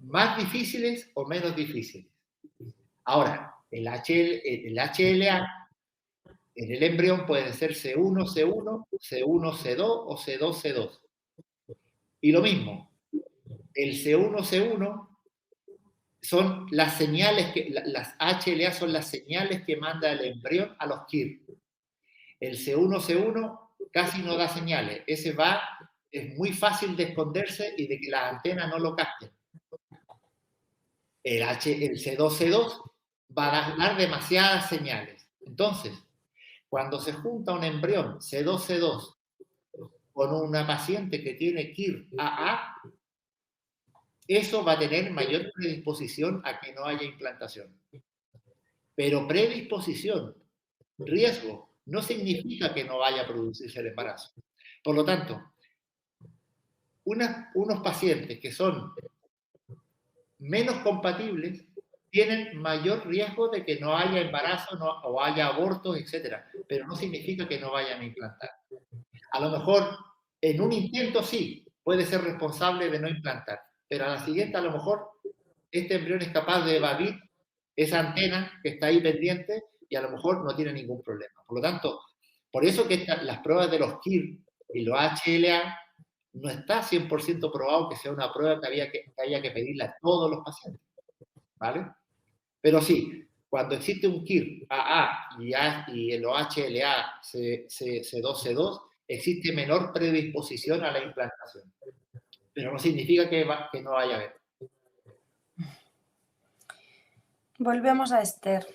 más difíciles o menos difíciles. Ahora, el HLA en el embrión puede ser C1, C1, C1, C2 o C2, C2. Y lo mismo, el C1, C1 son las señales que, las HLA son las señales que manda el embrión a los KIR. El C1, C1 casi no da señales. Ese va, es muy fácil de esconderse y de que las antenas no lo capten. El C2, C2 va a dar demasiadas señales. Entonces, cuando se junta un embrión C2, C2 con una paciente que tiene KIR AA, eso va a tener mayor predisposición a que no haya implantación. Pero predisposición, riesgo, no significa que no vaya a producirse el embarazo. Por lo tanto, unos pacientes que son menos compatibles tienen mayor riesgo de que no haya embarazo o haya abortos, etc. Pero no significa que no vayan a implantar. A lo mejor en un intento sí, puede ser responsable de no implantar, pero a la siguiente a lo mejor este embrión es capaz de evadir esa antena que está ahí pendiente y a lo mejor no tiene ningún problema. Por lo tanto, por eso que las pruebas de los KIR y los HLA no está 100% probado que sea una prueba que haya que pedirle a todos los pacientes, ¿vale? Pero sí, cuando existe un KIR AA y los HLA C2, C2, existe menor predisposición a la implantación. Pero no significa que no vaya a haber. Volvemos a Esther.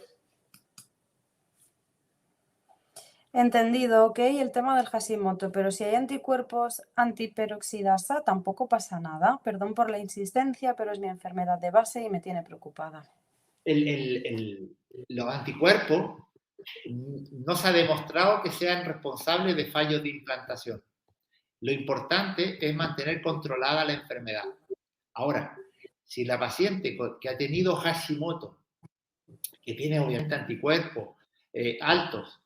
Entendido, ok, el tema del Hashimoto, pero si hay anticuerpos antiperoxidasa, tampoco pasa nada. Perdón por la insistencia, pero es mi enfermedad de base y me tiene preocupada. Los anticuerpos no se ha demostrado que sean responsables de fallos de implantación. Lo importante es mantener controlada la enfermedad. Ahora, si la paciente que ha tenido Hashimoto, que tiene obviamente anticuerpos altos,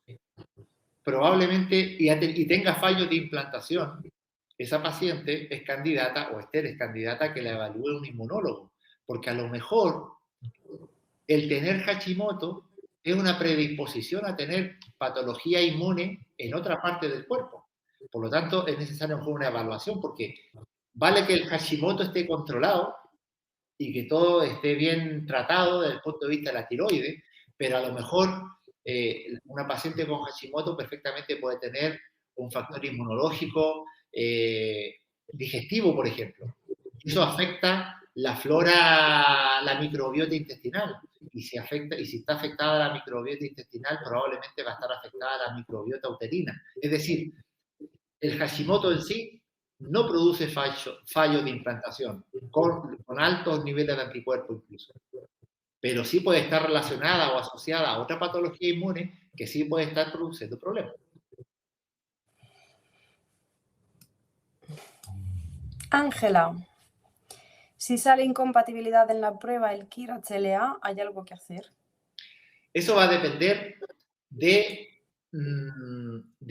probablemente y tenga fallos de implantación, esa paciente es candidata, o Esther es candidata a que la evalúe un inmunólogo, porque a lo mejor el tener Hashimoto es una predisposición a tener patología inmune en otra parte del cuerpo. Por lo tanto, es necesaria una evaluación, porque vale que el Hashimoto esté controlado y que todo esté bien tratado desde el punto de vista de la tiroides, pero a lo mejor una paciente con Hashimoto perfectamente puede tener un factor inmunológico digestivo, por ejemplo. Eso afecta la flora, la microbiota intestinal. Y si está afectada la microbiota intestinal, probablemente va a estar afectada la microbiota uterina. Es decir, el Hashimoto en sí no produce fallo de implantación, con altos niveles de anticuerpos incluso. Pero sí puede estar relacionada o asociada a otra patología inmune que sí puede estar produciendo problemas. Ángela, si sale incompatibilidad en la prueba el KIR-HLA, ¿hay algo que hacer? Eso va a depender de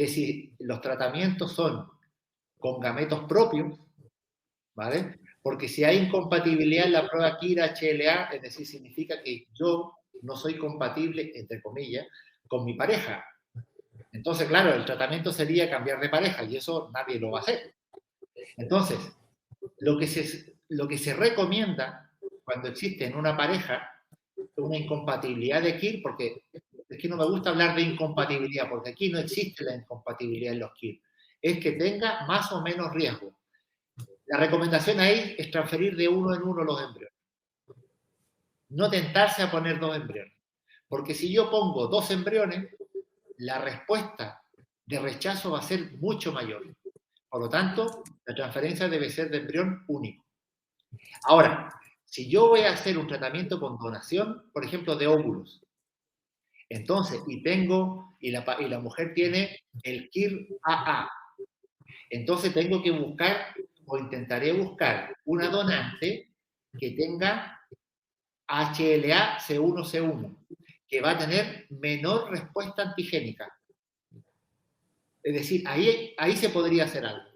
si los tratamientos son con gametos propios, ¿vale? Porque si hay incompatibilidad en la prueba KIR-HLA, es decir, significa que yo no soy compatible, entre comillas, con mi pareja. Entonces, claro, el tratamiento sería cambiar de pareja y eso nadie lo va a hacer. Entonces, lo que se recomienda cuando existe en una pareja una incompatibilidad de KIR, porque es que no me gusta hablar de incompatibilidad, porque aquí no existe la incompatibilidad en los KIR, es que tenga más o menos riesgo. La recomendación ahí es transferir de uno en uno los embriones. No tentarse a poner dos embriones. Porque si yo pongo dos embriones, la respuesta de rechazo va a ser mucho mayor. Por lo tanto, la transferencia debe ser de embrión único. Ahora, si yo voy a hacer un tratamiento con donación, por ejemplo, de óvulos, entonces, y la mujer tiene el KIR AA, entonces tengo que buscar o intentaré buscar una donante que tenga HLA C1C1. que va a tener menor respuesta antigénica. Es decir, ahí se podría hacer algo.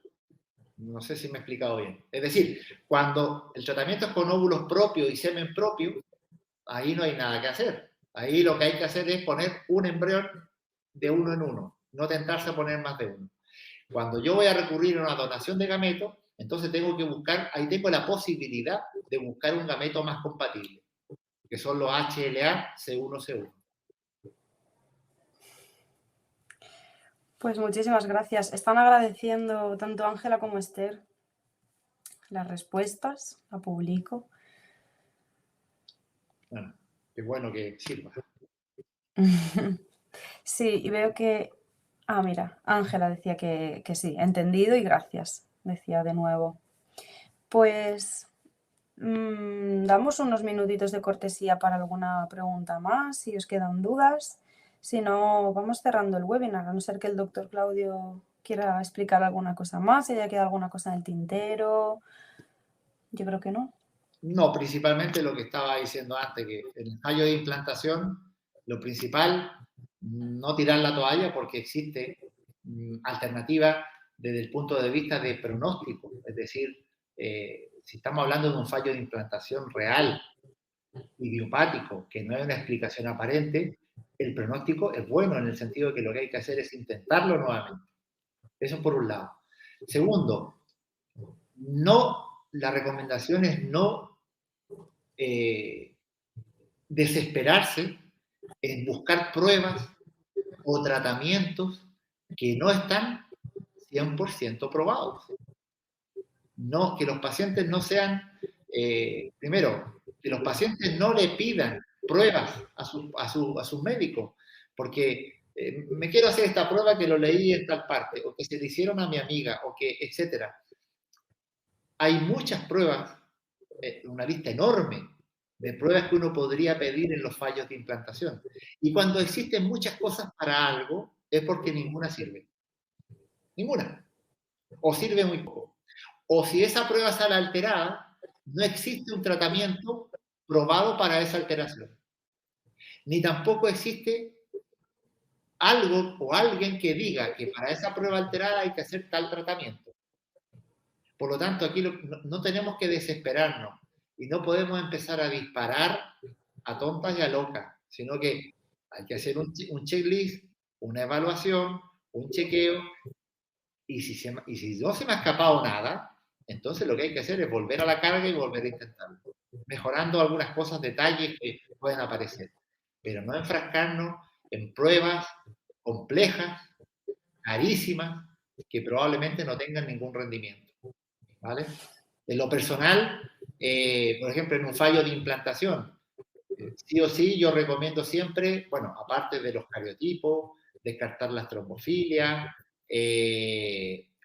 No sé si me he explicado bien. Es decir, cuando el tratamiento es con óvulos propios y semen propio, ahí no hay nada que hacer. Ahí lo que hay que hacer es poner un embrión de uno en uno, no tentarse a poner más de uno. Cuando yo voy a recurrir a una donación de gametos, entonces tengo que buscar, ahí tengo la posibilidad de buscar un gameto más compatible, que son los HLA C1C1. Pues muchísimas gracias. Están agradeciendo tanto Ángela como Esther las respuestas, la publico. Bueno, qué bueno que sirva. Sí, y veo que... Ah, mira, Ángela decía que sí, entendido y gracias, decía de nuevo. Pues damos unos minutitos de cortesía para alguna pregunta más, si os quedan dudas. Si no, vamos cerrando el webinar, a no ser que el doctor Claudio quiera explicar alguna cosa más, si haya quedado alguna cosa en el tintero. Yo creo que no. No, principalmente lo que estaba diciendo antes, que en el fallo de implantación, lo principal, no tirar la toalla porque existe alternativa desde el punto de vista de pronóstico. Es decir, si estamos hablando de un fallo de implantación real, idiopático, que no hay una explicación aparente, el pronóstico es bueno en el sentido de que lo que hay que hacer es intentarlo nuevamente. Eso por un lado. Segundo, la recomendación es no desesperarse en buscar pruebas o tratamientos que no están 100% probados. No, que los pacientes no sean, primero, que los pacientes no le pidan pruebas a sus médicos, porque me quiero hacer esta prueba que lo leí en tal parte, o que se le hicieron a mi amiga, o que, etcétera. Hay muchas pruebas, una lista enorme de pruebas que uno podría pedir en los fallos de implantación. Y cuando existen muchas cosas para algo, es porque ninguna sirve. Ninguna. O sirve muy poco. O si esa prueba sale alterada, no existe un tratamiento probado para esa alteración. Ni tampoco existe algo o alguien que diga que para esa prueba alterada hay que hacer tal tratamiento. Por lo tanto, aquí no tenemos que desesperarnos y no podemos empezar a disparar a tontas y a locas, sino que hay que hacer un checklist, una evaluación, un chequeo, y si no se me ha escapado nada, entonces lo que hay que hacer es volver a la carga y volver a intentarlo, mejorando algunas cosas, detalles que pueden aparecer, pero no enfrascarnos en pruebas complejas, carísimas, que probablemente no tengan ningún rendimiento. ¿Vale? En lo personal, por ejemplo, en un fallo de implantación, sí o sí yo recomiendo siempre, bueno, aparte de los cariotipos, descartar las trombofilias,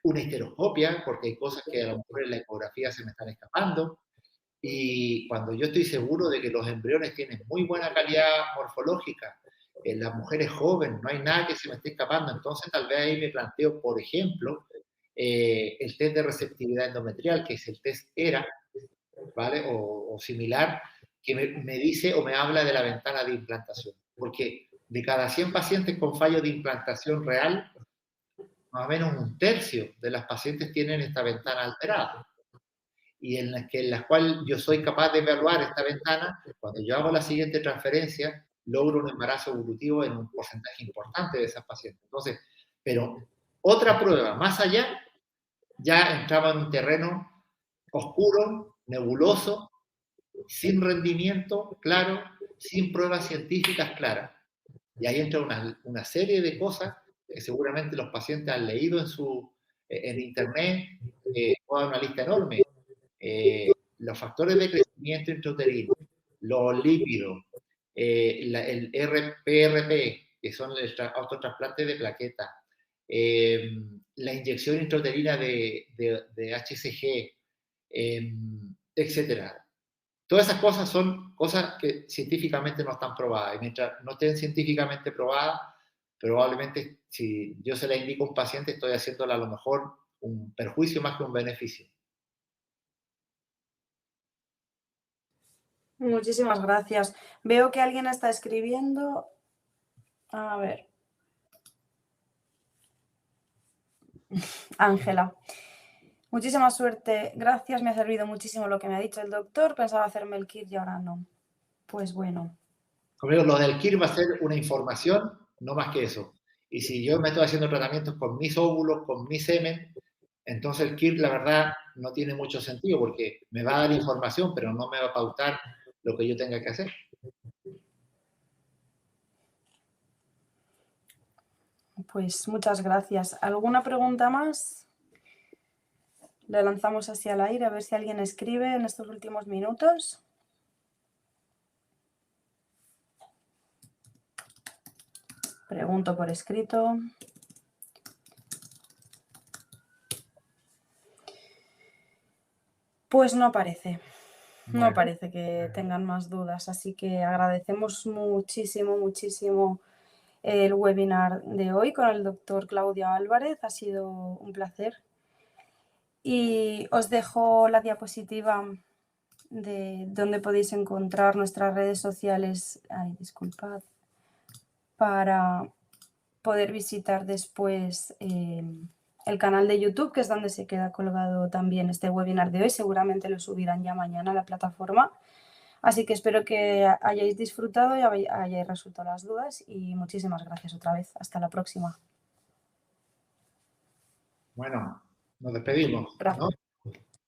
una histeroscopia, porque hay cosas que a lo mejor en la ecografía se me están escapando, y cuando yo estoy seguro de que los embriones tienen muy buena calidad morfológica, en las mujeres jóvenes no hay nada que se me esté escapando, entonces tal vez ahí me planteo, por ejemplo, el test de receptividad endometrial, que es el test ERA, ¿vale? O similar, que me dice o me habla de la ventana de implantación. Porque de cada 100 pacientes con fallo de implantación real, más o menos un tercio de las pacientes tienen esta ventana alterada. Y en las cuales yo soy capaz de evaluar esta ventana, cuando yo hago la siguiente transferencia, logro un embarazo evolutivo en un porcentaje importante de esas pacientes. Entonces, pero otra prueba más allá ya entraba en un terreno oscuro, nebuloso, sin rendimiento claro, sin pruebas científicas claras. Y ahí entra una serie de cosas que seguramente los pacientes han leído en internet, toda una lista enorme. Los factores de crecimiento intrauterino, los lípidos, el PRP, que son el autotrasplante de plaquetas, la inyección intrauterina de HCG, etcétera. Todas esas cosas son cosas que científicamente no están probadas. Y mientras no estén científicamente probadas, probablemente si yo se la indico a un paciente, estoy haciéndole a lo mejor un perjuicio más que un beneficio. Muchísimas gracias. Veo que alguien está escribiendo. A ver, Ángela. Muchísima suerte. Gracias, me ha servido muchísimo lo que me ha dicho el doctor. Pensaba hacerme el kit y ahora no. Pues bueno. Como digo, lo del KIR va a ser una información, no más que eso. Y si yo me estoy haciendo tratamientos con mis óvulos, con mi semen, entonces el KIR, la verdad, no tiene mucho sentido porque me va a dar información, pero no me va a pautar lo que yo tenga que hacer. Pues muchas gracias. ¿Alguna pregunta más? Le lanzamos así al aire a ver si alguien escribe en estos últimos minutos. Pregunto por escrito. Pues no parece. No Bueno, parece que tengan más dudas, así que agradecemos muchísimo, muchísimo el webinar de hoy con el doctor Claudio Álvarez. Ha sido un placer. Y os dejo la diapositiva de donde podéis encontrar nuestras redes sociales. Ay, disculpad. Para poder visitar después el canal de YouTube, que es donde se queda colgado también este webinar de hoy. Seguramente lo subirán ya mañana a la plataforma. Así que espero que hayáis disfrutado y hayáis resuelto las dudas y muchísimas gracias otra vez. Hasta la próxima. bueno, nos despedimos, ¿no?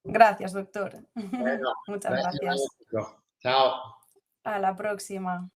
Gracias, doctor. Bueno, Muchas gracias a gracias. vosotros. Chao. A la próxima.